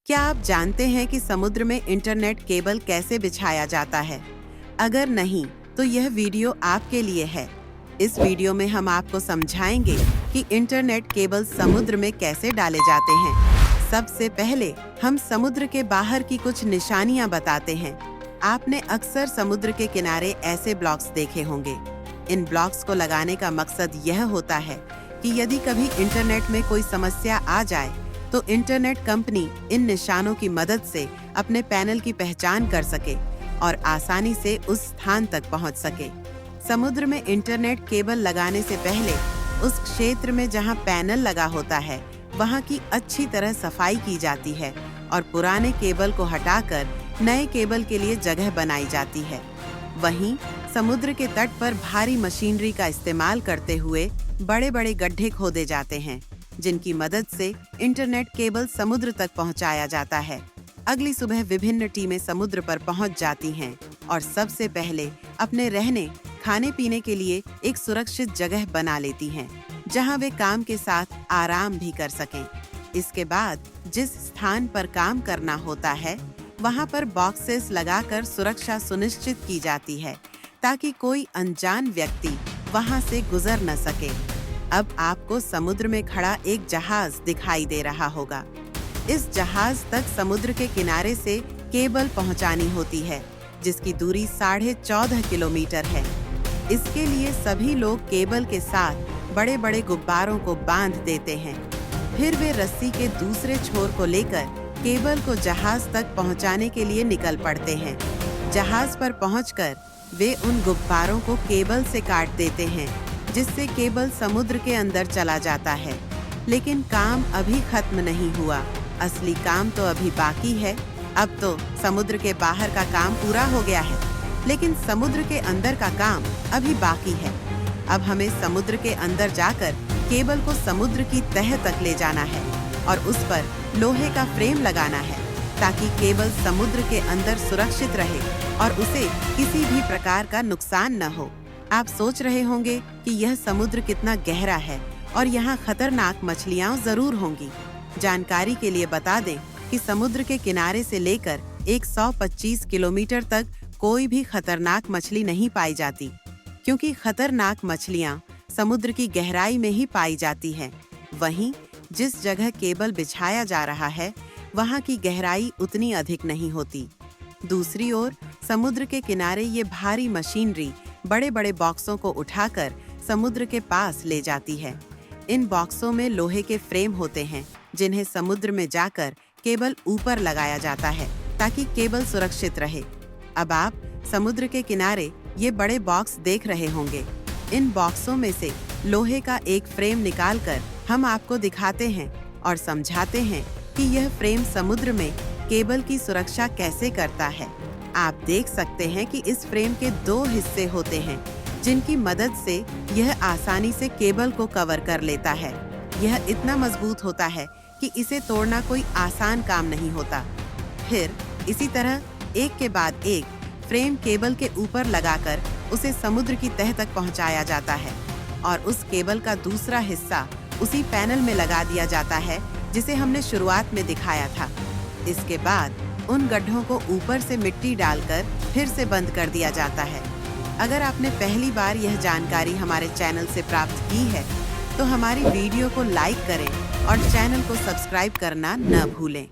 क्या आप जानते हैं कि समुद्र में इंटरनेट केबल कैसे बिछाया जाता है? अगर नहीं, तो यह वीडियो आपके लिए है। इस वीडियो में हम आपको समझाएंगे कि इंटरनेट केबल समुद्र में कैसे डाले जाते हैं। सबसे पहले हम समुद्र के बाहर की कुछ निशानियां बताते हैं। आपने अक्सर समुद्र के किनारे ऐसे ब्लॉक्स देखे होंगे। इन ब्लॉक्स को लगाने का मकसद यह होता है कि यदि कभी इंटरनेट में कोई समस्या आ जाए तो इंटरनेट कंपनी इन निशानों की मदद से अपने पैनल की पहचान कर सके और आसानी से उस स्थान तक पहुंच सके। समुद्र में इंटरनेट केबल लगाने से पहले उस क्षेत्र में जहां पैनल लगा होता है वहां की अच्छी तरह सफाई की जाती है और पुराने केबल को हटाकर नए केबल के लिए जगह बनाई जाती है। वहीं समुद्र के तट पर भारी मशीनरी का इस्तेमाल करते हुए बड़े-बड़े गड्ढे खोदे जाते हैं, जिनकी मदद से इंटरनेट केबल समुद्र तक पहुंचाया जाता है। अगली सुबह विभिन्न टीमें समुद्र पर पहुंच जाती हैं और सबसे पहले अपने रहने, खाने पीने के लिए एक सुरक्षित जगह बना लेती हैं, जहां वे काम के साथ आराम भी कर सकें। इसके बाद जिस स्थान पर काम करना होता है, वहां पर बॉक्सेस लगाकर सुरक्षा सुनिश्चित की जाती है, ताकि कोई अनजान व्यक्ति वहां से गुजर न सके। अब आपको समुद्र में खड़ा एक जहाज दिखाई दे रहा होगा। इस जहाज तक समुद्र के किनारे से केबल पहुंचानी होती है, जिसकी दूरी 14.5 किलोमीटर है। इसके लिए सभी लोग केबल के साथ बड़े-बड़े गुब्बारों को बांध देते हैं। फिर वे रस्सी के दूसरे छोर को लेकर केबल को जहाज तक पहुंचाने के लिए निकल पड़ते हैं। जहाज पर पहुंचकर वे उन गुब्बारों को केबल से काट देते हैं, जिससे केबल समुद्र के अंदर चला जाता है। लेकिन काम अभी खत्म नहीं हुआ। असली काम तो अभी बाकी है। अब तो समुद्र के बाहर का काम पूरा हो गया है, लेकिन समुद्र के अंदर का काम अभी बाकी है। अब हमें समुद्र के अंदर जाकर केबल को समुद्र की तह तक ले जाना है और उस पर लोहे का फ्रेम लगाना है, ताकि केबल समुद्र के अंदर सुरक्षित रहे और उसे किसी भी प्रकार का नुकसान न हो। आप सोच रहे होंगे कि यह समुद्र कितना गहरा है और यहाँ खतरनाक मछलियाँ जरूर होंगी। जानकारी के लिए बता दें कि समुद्र के किनारे से लेकर 125 किलोमीटर तक कोई भी खतरनाक मछली नहीं पाई जाती, क्योंकि खतरनाक मछलियाँ समुद्र की गहराई में ही पाई जाती हैं। वहीं जिस जगह केबल बिछाया जा रहा है, वहाँ की गहराई उतनी अधिक नहीं होती। दूसरी ओर समुद्र के किनारे ये भारी मशीनरी बड़े-बड़े बॉक्सों को उठाकर समुद्र के पास ले जाती है। इन बॉक्सों में लोहे के फ्रेम होते हैं, जिन्हें समुद्र में जाकर केबल ऊपर लगाया जाता है, ताकि केबल सुरक्षित रहे। अब आप समुद्र के किनारे ये बड़े बॉक्स देख रहे होंगे। इन बॉक्सों में से लोहे का एक फ्रेम निकालकर हम आपको दिखाते हैं और समझाते हैं कि यह फ्रेम समुद्र में केबल की सुरक्षा कैसे करता है। आप देख सकते हैं कि इस फ्रेम के 2 हिस्से होते हैं, जिनकी मदद से यह आसानी से केबल को कवर कर लेता है। यह इतना मजबूत होता है कि इसे तोड़ना कोई आसान काम नहीं होता। फिर इसी तरह एक के बाद एक फ्रेम केबल के ऊपर लगाकर उसे समुद्र की तह तक पहुंचाया जाता है और उस केबल का दूसरा हिस्सा उसी पैनल में लगा दिया जाता है, जिसे हमने शुरुआत में दिखाया था। इसके बाद उन गड्ढों को ऊपर से मिट्टी डालकर फिर से बंद कर दिया जाता है। अगर आपने पहली बार यह जानकारी हमारे चैनल से प्राप्त की है, तो हमारी वीडियो को लाइक करें और चैनल को सब्सक्राइब करना न भूलें।